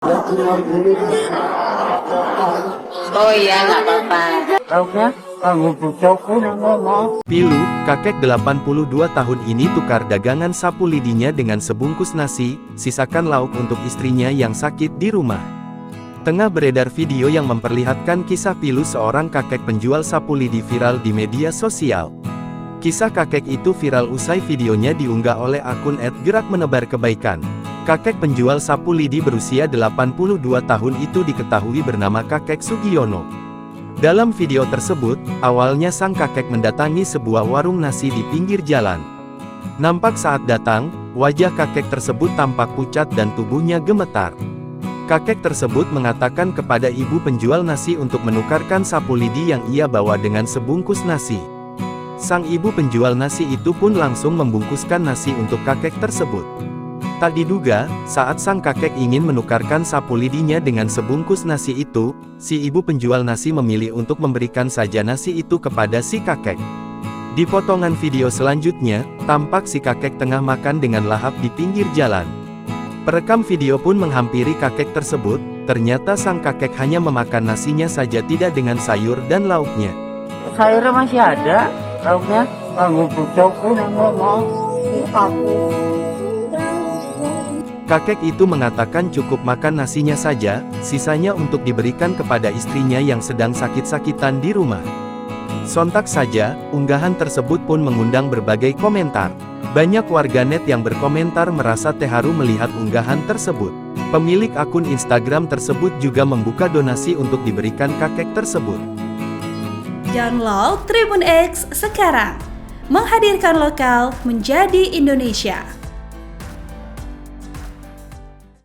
Oh iya, nggak apa-apa. Pilu, kakek 82 tahun ini tukar dagangan sapu lidinya dengan sebungkus nasi, sisakan lauk untuk istrinya yang sakit di rumah. Tengah beredar video yang memperlihatkan kisah pilu seorang kakek penjual sapu lidi viral di media sosial. Kisah kakek itu viral usai videonya diunggah oleh akun @gerakmenebarkebaikan. Kakek penjual sapu lidi berusia 82 tahun itu diketahui bernama kakek Sugiono. Dalam video tersebut, awalnya sang kakek mendatangi sebuah warung nasi di pinggir jalan. Nampak saat datang, wajah kakek tersebut tampak pucat dan tubuhnya gemetar. Kakek tersebut mengatakan kepada ibu penjual nasi untuk menukarkan sapu lidi yang ia bawa dengan sebungkus nasi. Sang ibu penjual nasi itu pun langsung membungkuskan nasi untuk kakek tersebut. Tak diduga, saat sang kakek ingin menukarkan sapu lidinya dengan sebungkus nasi itu, si ibu penjual nasi memilih untuk memberikan saja nasi itu kepada si kakek. Di potongan video selanjutnya, tampak si kakek tengah makan dengan lahap di pinggir jalan. Perekam video pun menghampiri kakek tersebut, ternyata sang kakek hanya memakan nasinya saja tidak dengan sayur dan lauknya. Sayurnya masih ada, lauknya. Kakek itu mengatakan cukup makan nasinya saja, sisanya untuk diberikan kepada istrinya yang sedang sakit-sakitan di rumah. Sontak saja, unggahan tersebut pun mengundang berbagai komentar. Banyak warganet yang berkomentar merasa terharu melihat unggahan tersebut. Pemilik akun Instagram tersebut juga membuka donasi untuk diberikan kakek tersebut. Download Tribun X sekarang, menghadirkan lokal menjadi Indonesia.